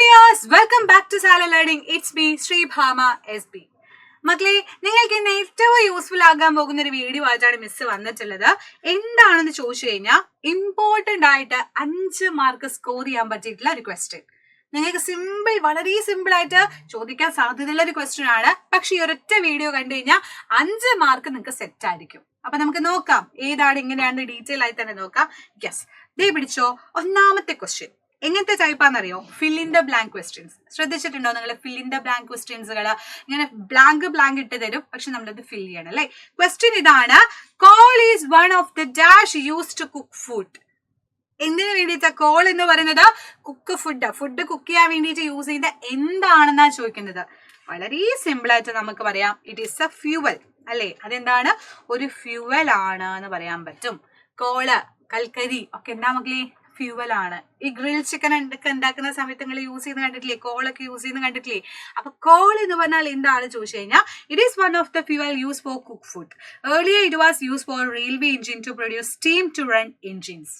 dears, welcome back to Sala Learning. It's me, Sri Bhama SB. മക്കളെ, നിങ്ങൾക്ക് ഇന്ന് ഏറ്റവും യൂസ്ഫുൾ ആകാൻ പോകുന്ന ഒരു വീഡിയോ ആയിട്ടാണ് മിസ് വന്നിട്ടുള്ളത്. എന്താണെന്ന് ചോദിച്ചു കഴിഞ്ഞാൽ ഇമ്പോർട്ടന്റ് ആയിട്ട് 5 മാർക്ക് സ്കോർ ചെയ്യാൻ പറ്റിയിട്ടുള്ള ഒരു ക്വസ്റ്റ്യൻ. നിങ്ങൾക്ക് വളരെ സിമ്പിൾ ആയിട്ട് ചോദിക്കാൻ സാധ്യതയുള്ള ഒരു ക്വസ്റ്റ്യൻ ആണ്. പക്ഷെ ഈ ഒരൊറ്റ വീഡിയോ കണ്ടു കഴിഞ്ഞാൽ 5 മാർക്ക് നിങ്ങൾക്ക് സെറ്റ് ആയിരിക്കും. അപ്പൊ നമുക്ക് നോക്കാം ഏതാണ് എങ്ങനെയാണ് ഡീറ്റെയിൽ ആയി തന്നെ നോക്കാം. യെസ്, ദേ പിടിച്ചോ. ഒന്നാമത്തെ ക്വസ്റ്റ്യൻ എങ്ങനത്തെ ടൈപ്പാന്നറിയോ? Fill in the blank questions. ശ്രദ്ധിച്ചിട്ടുണ്ടോ നിങ്ങൾ? ഫിൽ ഇൻ ദ ബ്ലാങ്ക് ക്വസ്റ്റ്യൻസുകൾ ഇങ്ങനെ ബ്ലാങ്ക് ഇട്ട് തരും, പക്ഷെ നമ്മളത് ഫിൽ ചെയ്യണം അല്ലെ. ക്വസ്റ്റ്യൻ ഇതാണ്: coal is one of the dash use to cook food. എന്തിനു വേണ്ടിയിട്ടാ കോൾ എന്ന് പറയുന്നത്? ഫുഡ് കുക്ക് ചെയ്യാൻ വേണ്ടിയിട്ട് യൂസ് ചെയ്ത എന്താണെന്നാ ചോദിക്കുന്നത്. വളരെ സിമ്പിൾ ആയിട്ട് നമുക്ക് പറയാം, ഇറ്റ് ഈസ് എ ഫ്യൂവൽ അല്ലെ. അതെന്താണ്? ഒരു ഫ്യൂവൽ ആണ് എന്ന് പറയാൻ പറ്റും. കോള്, കൽക്കരി ഒക്കെ എന്താ മക്കളെ? ഫ്യൂവൽ ആണ്. ഈ ഗ്രിൽ ചിക്കൻ ഒക്കെ ഉണ്ടാക്കുന്ന സമയത്ത് നിങ്ങൾ യൂസ് ചെയ്യുന്ന കണ്ടിട്ടില്ലേ? കോളൊക്കെ യൂസ് ചെയ്യുന്ന കണ്ടിട്ടില്ലേ? അപ്പൊ കോൾ എന്ന് പറഞ്ഞാൽ എന്താണ് ചോദിച്ചു കഴിഞ്ഞാൽ, it is one of the fuel use for cook food. Earlier it was use for railway engine to produce steam to run engines.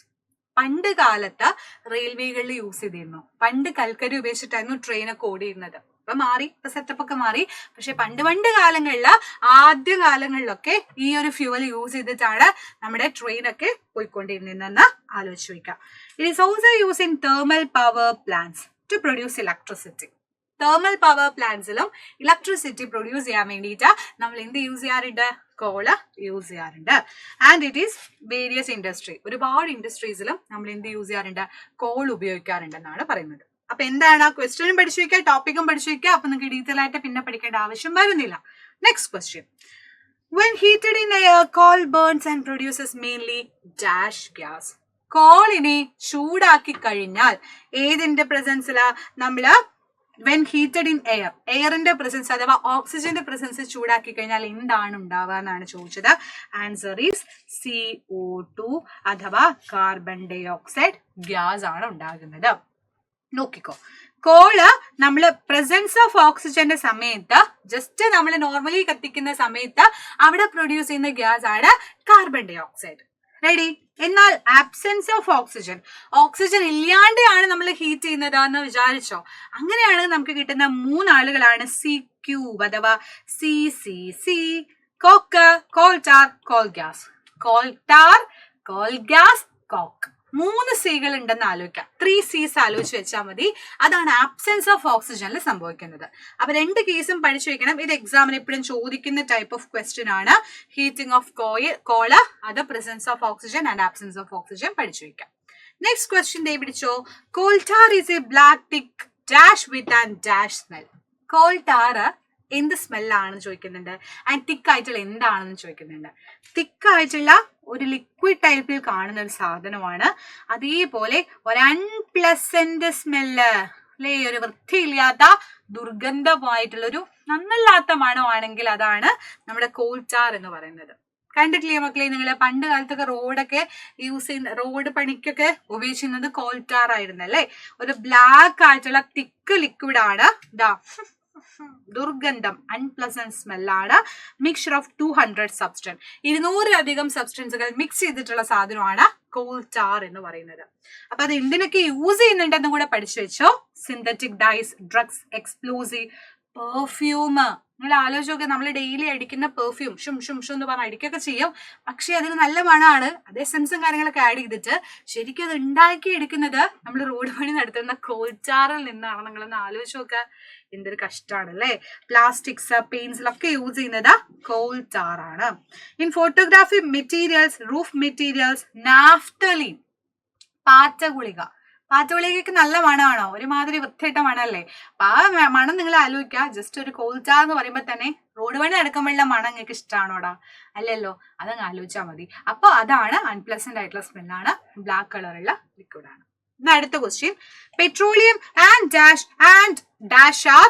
പണ്ട് കാലത്ത് റെയിൽവേകളിൽ യൂസ് ചെയ്തിരുന്നു. പണ്ട് കൽക്കരി ഉപയോഗിച്ചിട്ടായിരുന്നു ട്രെയിനൊക്കെ ഓടിയിരുന്നത്. ഇപ്പൊ മാറി, ഇപ്പൊ സെറ്റപ്പ് ഒക്കെ മാറി. പക്ഷെ പണ്ട് ആദ്യ കാലങ്ങളിലൊക്കെ ഈ ഒരു ഫ്യൂവൽ യൂസ് ചെയ്തിട്ടാണ് നമ്മുടെ ട്രെയിനൊക്കെ പോയിക്കൊണ്ടിരുന്നതെന്ന് ആലോചിച്ച് വെക്കാം. It is also use in thermal power plants to produce electricity. Thermal power പ്ലാന്റ്സിലും ഇലക്ട്രിസിറ്റി പ്രൊഡ്യൂസ് ചെയ്യാൻ വേണ്ടിയിട്ട് നമ്മൾ എന്ത് യൂസ് ചെയ്യാറുണ്ട്? കോള് യൂസ് ചെയ്യാറുണ്ട്. And it is various industry. ഒരുപാട് ഇൻഡസ്ട്രീസിലും നമ്മൾ എന്ത് യൂസ് ചെയ്യാറുണ്ട്? കോൾ ഉപയോഗിക്കാറുണ്ടെന്നാണ് പറയുന്നത്. അപ്പൊ എന്താണ്? ആ ക്വസ്റ്റ്യനും പഠിച്ചു വയ്ക്കുക, ടോപ്പിക്കും പഠിച്ചു വയ്ക്കുക. അപ്പൊ നിങ്ങൾക്ക് ഡീറ്റെയിൽ ആയിട്ട് പിന്നെ പഠിക്കേണ്ട ആവശ്യം വരുന്നില്ല. Next question: when heated in air, coal burns and produces mainly dash gas. കോളിനെ ചൂടാക്കി കഴിഞ്ഞാൽ ഏതിന്റെ പ്രസൻസിലാ നമ്മള് വെൻ ഹീറ്റഡ് ഇൻ എയർ, എയറിന്റെ പ്രസൻസ് അഥവാ ഓക്സിജന്റെ പ്രസൻസ് ചൂടാക്കി കഴിഞ്ഞാൽ എന്താണ് ഉണ്ടാവുക എന്നാണ് ചോദിച്ചത്. ആൻസർ ഈസ് CO2 അഥവാ കാർബൺ ഡൈ ഓക്സൈഡ് ഗ്യാസ് ആണ് ഉണ്ടാകുന്നത്. നോക്കിക്കോ, കോള് നമ്മള് പ്രസൻസ് ഓഫ് ഓക്സിജന്റെ സമയത്ത് ജസ്റ്റ് നമ്മൾ നോർമലി കത്തിക്കുന്ന സമയത്ത് അവിടെ പ്രൊഡ്യൂസ് ചെയ്യുന്ന ഗ്യാസ് ആണ് കാർബൺ ഡൈ ഓക്സൈഡ്. റെഡി? എന്നാൽ ആബ്സെൻസ് ഓഫ് ഓക്സിജൻ ഇല്ലാണ്ടാണ് നമ്മൾ ഹീറ്റ് ചെയ്യുന്നത് എന്ന് വിചാരിച്ചോ. അങ്ങനെയാണ് നമുക്ക് കിട്ടുന്ന 3 ആളുകളാണ് CQ അഥവാ CCC, coke, coal tar, coal gas. Coal tar, coal gas, coke. 3 Cകൾ ഉണ്ടെന്ന് ആലോചിക്കാം. 3 Cs ആലോചിച്ച് വെച്ചാൽ മതി. അതാണ് ആബ്സെൻസ് ഓഫ് ഓക്സിജനിൽ സംഭവിക്കുന്നത്. അപ്പൊ 2 കേസും പഠിച്ചു വെക്കണം. ഇത് എക്സാമിന് എപ്പോഴും ചോദിക്കുന്ന ടൈപ്പ് ഓഫ് ക്വസ്റ്റ്യൻ ആണ്. ഹീറ്റിംഗ് ഓഫ് കോള്, അത് presence of oxygen and absence of oxygen പഠിച്ചു വെക്കാം. നെക്സ്റ്റ് ക്വസ്റ്റ്യൻ ദേ പിടിച്ചോ. Coal tar is a black thick dash with and dash smell. Coal tar എന്ത് സ്മെല്ലാണ് ചോദിക്കുന്നുണ്ട്. ആൻഡ് തിക്ക് ആയിട്ടുള്ള എന്താണെന്ന് ചോദിക്കുന്നുണ്ട്. തിക്കായിട്ടുള്ള ഒരു ലിക്വിഡ് ടൈപ്പിൽ കാണുന്ന ഒരു സാധനമാണ്. അതേപോലെ ഒരു അൺപ്ലസന്റ് സ്മെല്ല് അല്ലെ, ഒരു വൃത്തിയില്ലാത്ത ദുർഗന്ധമായിട്ടുള്ളൊരു നന്നല്ലാത്ത മണമാണെങ്കിൽ അതാണ് നമ്മുടെ കോൾ ടാർ എന്ന് പറയുന്നത്. കണ്ടിട്ടില്ലേ മക്കളെ? നിങ്ങൾ പണ്ട് കാലത്തൊക്കെ റോഡൊക്കെ യൂസ് ചെയ്യുന്ന, റോഡ് പണിക്കൊക്കെ ഉപയോഗിച്ചിരുന്നത് കോൾ ടാർ ആയിരുന്നു അല്ലേ. ഒരു ബ്ലാക്ക് ആയിട്ടുള്ള തിക്ക് ലിക്വിഡ് ആണ്. ഇതാ ദുർഗന്ധം, അൺപ്ലസന്റ് സ്മെല്ലാണ്. മിക്സ്ചർ ഓഫ് 200 സബ്സ്റ്റൻസ്, 200 സബ്സ്റ്റൻസുകൾ മിക്സ് ചെയ്തിട്ടുള്ള സാധനമാണ് കോൾ ടാർ എന്ന് പറയുന്നത്. അപ്പൊ അത് എന്തിനൊക്കെ യൂസ് ചെയ്യുന്നുണ്ടെന്നും കൂടെ പഠിച്ചു വെച്ചോ. Synthetic dyes, drugs, explosive, perfume. നിങ്ങൾ ആലോചിച്ച് നോക്കുക, നമ്മൾ ഡെയിലി അടിക്കുന്ന പെർഫ്യൂം ഷും ഷും ഷും എന്ന് പറഞ്ഞാൽ അടിക്കൊക്കെ ചെയ്യും. പക്ഷെ അതിന് നല്ല മണമാണ്. അത് എസൻസും കാര്യങ്ങളൊക്കെ ആഡ് ചെയ്തിട്ട് ശരിക്കും അത് ഉണ്ടാക്കി എടുക്കുന്നത് നമ്മൾ റോഡ് പണി നടത്തുന്ന കോൾ ടാറിൽ നിന്നാണ്. നിങ്ങളൊന്ന് ആലോചിച്ച് നോക്കുക, എന്തൊരു കഷ്ടമാണ് അല്ലേ. പ്ലാസ്റ്റിക്സ്, പെയിന്റ്സിലൊക്കെ യൂസ് ചെയ്യുന്നത് കോൾ ടാർ ആണ്. In photography materials, roof materials, naphthalene, പാറ്റഗുളികയ്ക്ക് നല്ല മണമാണോ? ഒരുമാതിരി വൃത്തിയിട്ട മണമല്ലേ. അപ്പൊ ആ മണം നിങ്ങൾ ആലോചിക്കുക. ജസ്റ്റ് ഒരു കോൾ ടാർ എന്ന് പറയുമ്പോൾ തന്നെ റോഡ് പണി നടക്കുമ്പോഴുള്ള മണം നിങ്ങൾക്ക് ഇഷ്ടമാണോടാ? അല്ലല്ലോ. അതങ്ങ് ആലോചിച്ചാൽ മതി. അപ്പൊ അതാണ് അൺപ്ലസന്റ് ആയിട്ടുള്ള സ്മെല്ലാണ്, ബ്ലാക്ക് കളറുള്ള ലിക്വിഡ് ആണ്. അടുത്ത question: petroleum and dash are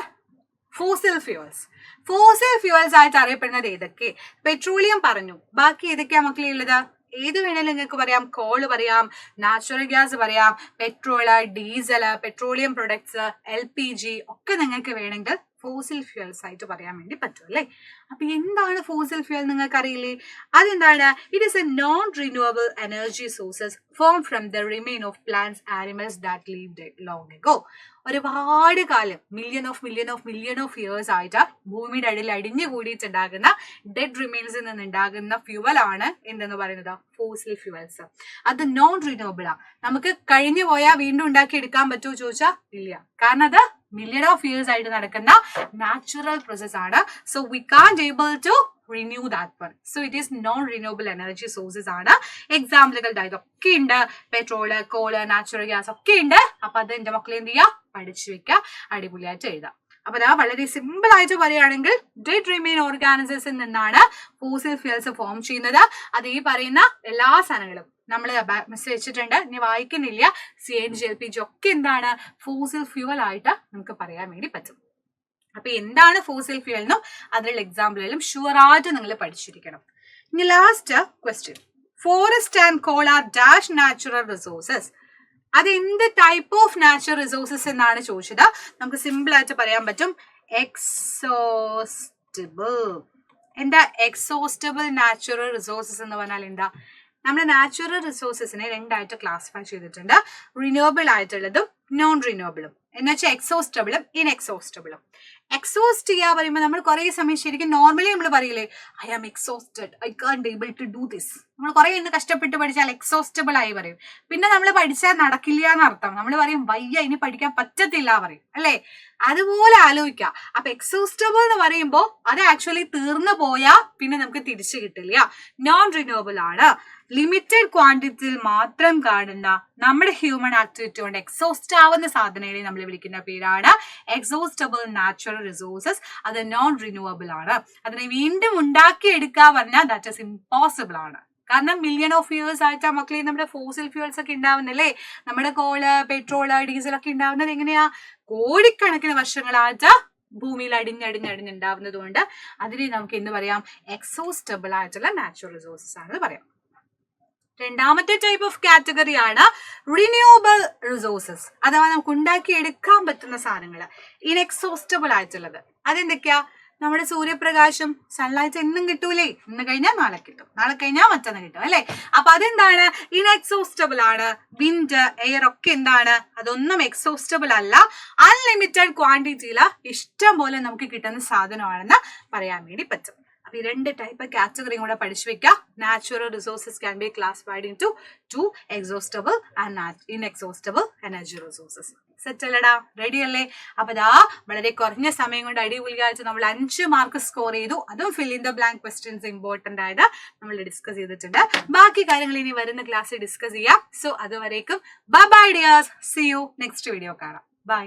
fossil fuels. Fossil fuels ആയിട്ട് അറിയപ്പെടുന്നത് ഏതൊക്കെ? പെട്രോളിയം പറഞ്ഞു. ബാക്കി ഏതൊക്കെയാ മക്കളെ ഉള്ളത്? ഏത് വേണേലും നിങ്ങൾക്ക് പറയാം. കോള് പറയാം, നാച്ചുറൽ ഗ്യാസ് പറയാം, petrol, diesel, petroleum products, LPG ഒക്കെ നിങ്ങൾക്ക് വേണമെങ്കിൽ ഫോസിൽ ഫ്യൂൽസ് ആയിട്ട് പറയാൻ വേണ്ടി പറ്റും അല്ലേ. അപ്പൊ എന്താണ് ഫോസിൽ ഫ്യൂൽ നിങ്ങൾക്ക് അറിയില്ലേ? അതെന്താണ്? It is A non renewable energy sources form from the remain of plants animals that lived long ago. ഒരുപാട് കാലം മില്യൺ ഓഫ് ഇയേഴ്സ് ആയിട്ട് ഭൂമിയുടെ അടിയിൽ അടിഞ്ഞു കൂടിയിട്ടുണ്ടാകുന്ന ഡെഡ് റിമെയിൻസിൽ നിന്നുണ്ടാകുന്ന ഫ്യൂവലാണ് എന്തെന്ന് പറയുന്നത് ഫോസിൽ ഫ്യൂവൽസ്. അത് നോൺ റിന്യൂവബിൾ ആ. നമുക്ക് കഴിഞ്ഞു പോയാൽ വീണ്ടും ഉണ്ടാക്കി എടുക്കാൻ പറ്റുമോ ചോദിച്ചാൽ ഇല്ല. കാരണം അത് മില്യൺ ഓഫ് ഇയേഴ്സ് ആയിട്ട് നടക്കുന്ന നാച്ചുറൽ പ്രോസസ് ആണ്. So we can't able to renew that one. So it is non-renewable energy sources ആണ്. എക്സാമ്പിളുകൾ ഇതൊക്കെ ഉണ്ട്. പെട്രോള്, കോള്, നാച്ചുറൽ ഗ്യാസ് ഒക്കെ ഉണ്ട്. അപ്പൊ അത് എന്റെ മക്കളെ എന്ത് ചെയ്യുക, പഠിച്ചു വെക്കുക, അടിപൊളിയായിട്ട് എഴുതാം. അപ്പൊ അതാ വളരെ സിമ്പിൾ ആയിട്ട് പറയുകയാണെങ്കിൽ ഡെഡ് റിമെയിൻ ഓർഗാനിസംസിൽ നിന്നാണ് ഫോസിൽ ഫ്യൂൽസ് ഫോം ചെയ്യുന്നത്. അത് ഈ പറയുന്ന എല്ലാ സാധനങ്ങളും നമ്മൾ മിസ് വെച്ചിട്ടുണ്ട്, ഇനി വായിക്കുന്നില്ല. CNG, LPG ഒക്കെ എന്താണ് ഫോസിൽ ഫ്യൂവൽ ആയിട്ട് നമുക്ക് പറയാൻ വേണ്ടി പറ്റും. അപ്പൊ എന്താണ് ഫോസിൽ ഫ്യൂൽ എന്നും അതിലുള്ള എക്സാമ്പിളും ഷുവർ ആയിട്ട് നിങ്ങൾ പഠിച്ചിരിക്കണം. ഇനി last question, forest and coal are dash natural resources. അത് എന്ത് ടൈപ്പ് ഓഫ് നാച്ചുറൽ റിസോഴ്സസ് എന്നാണ് ചോദിച്ചത്. നമുക്ക് സിമ്പിൾ ആയിട്ട് പറയാൻ പറ്റും എക്സോസ്റ്റബിൾ. എന്താ എക്സോസ്റ്റബിൾ നാച്ചുറൽ റിസോഴ്സസ് എന്ന് പറഞ്ഞാൽ എന്താ? നമ്മുടെ നാച്ചുറൽ റിസോഴ്സസിനെ രണ്ടായിട്ട് ക്ലാസിഫൈ ചെയ്തിട്ടുണ്ട്, റിന്യൂവബിൾ ആയിട്ടുള്ളതും നോൺ റിന്യൂവബിളും. എന്ന് വെച്ചാൽ എക്സോസ്റ്റബിളും ഇൻഎക്സോസ്റ്റബിളും. എക്സോസ്റ്റ് ചെയ്യാ പറയുമ്പോൾ നമ്മൾ കുറെ സമയം ശരിക്കും നോർമലി നമ്മൾ പറയില്ലേ I am exhausted, I can't able to do this. നമ്മൾ കുറെ ഇന്ന് കഷ്ടപ്പെട്ട് പഠിച്ചാൽ എക്സോസ്റ്റബിൾ ആയി പറയും. പിന്നെ നമ്മൾ പഠിച്ചാൽ നടക്കില്ല എന്നർത്ഥം. നമ്മൾ പറയും വയ്യ, ഇനി പഠിക്കാൻ പറ്റത്തില്ല പറയും അല്ലേ. അതുപോലെ ആലോചിക്കുക. അപ്പൊ എക്സോസ്റ്റബിൾ എന്ന് പറയുമ്പോൾ അത് ആക്ച്വലി തീർന്നു പോയാൽ പിന്നെ നമുക്ക് തിരിച്ചു കിട്ടില്ല. നോൺ റിന്യൂവബിൾ ആണ്. ലിമിറ്റഡ് ക്വാണ്ടിറ്റിയിൽ മാത്രം കാണുന്ന നമ്മുടെ ഹ്യൂമൻ ആക്ടിവിറ്റി കൊണ്ട് എക്സോസ്റ്റ് ആവുന്ന സാധനങ്ങളെ നമ്മൾ വിളിക്കുന്ന പേരാണ് എക്സോസ്റ്റബിൾ നാച്ചുറൽ റിസോഴ്സസ്. അത് നോൺ റിന്യൂവബിൾ ആണ്. അതിനെ വീണ്ടും ഉണ്ടാക്കിയെടുക്കുക പറഞ്ഞാൽ ദാറ്റ് ഈസ് ഇമ്പോസിബിൾ ആണ്. കാരണം മില്യൺ ഓഫ് ഇയേഴ്സ് ആയിട്ട് മക്കളെ നമ്മുടെ ഫോസിൽ ഫ്യൂൽസ് ഒക്കെ ഉണ്ടാവുന്നല്ലേ. നമ്മുടെ കോള്, പെട്രോള്, ഡീസൽ ഒക്കെ ഉണ്ടാവുന്നത് എങ്ങനെയാ? കോടിക്കണക്കിന് വർഷങ്ങളായിട്ട് ഭൂമിയിൽ അടിഞ്ഞുണ്ടാവുന്നത് കൊണ്ട് അതിനെ നമുക്ക് എന്ത് പറയാം? എക്സോസ്റ്റബിൾ ആയിട്ടുള്ള നാച്ചുറൽ റിസോഴ്സസ് ആണെന്ന് പറയാം. രണ്ടാമത്തെ ടൈപ്പ് ഓഫ് കാറ്റഗറി ആണ് റിന്യൂവബിൾ റിസോഴ്സസ്, അഥവാ നമുക്ക് ഉണ്ടാക്കി എടുക്കാൻ പറ്റുന്ന സാധനങ്ങൾ. ഇൻഎക്സോസ്റ്റബിൾ ആയിട്ടുള്ളത് അതെന്തൊക്കെയാ? നമ്മുടെ സൂര്യപ്രകാശം, സൺലൈറ്റ് എന്നും കിട്ടൂലേ. ഇന്ന് കഴിഞ്ഞാൽ നാളെ കിട്ടും, നാളെ കഴിഞ്ഞാൽ മറ്റന്ന് കിട്ടും അല്ലെ. അപ്പൊ അതെന്താണ്? ഇൻഎക്സോസ്റ്റബിൾ ആണ്. വിൻഡ്, എയർ ഒക്കെ എന്താണ്? അതൊന്നും എക്സോസ്റ്റബിൾ അല്ല. അൺലിമിറ്റഡ് ക്വാണ്ടിറ്റിയിൽ ഇഷ്ടം പോലെ നമുക്ക് കിട്ടുന്ന സാധനമാണെന്ന് പറയാൻ വേണ്ടി പറ്റും. അപ്പൊ ഈ രണ്ട് ടൈപ്പ് കാറ്റഗറിയും കൂടെ പഠിച്ചു വെക്കുക. Natural resources can be classified into exhaustible and inexhaustible energy resources. Set അല്ലടാ? റെഡി അല്ലേ? അപ്പൊ ദാ വളരെ കുറഞ്ഞ സമയം കൊണ്ട് അടിപൊളിയായിട്ട് നമ്മൾ 5 മാർക്ക് സ്കോർ ചെയ്തു. അതും fill in the blank questions important ആയത് നമ്മൾ ഡിസ്കസ് ചെയ്തിട്ടുണ്ട്. ബാക്കി കാര്യങ്ങൾ ഇനി വരുന്ന ക്ലാസ്സിൽ ഡിസ്കസ് ചെയ്യാം. സോ അതുവരേക്കും bye bye dears. See you next video കാണാം. ബൈ.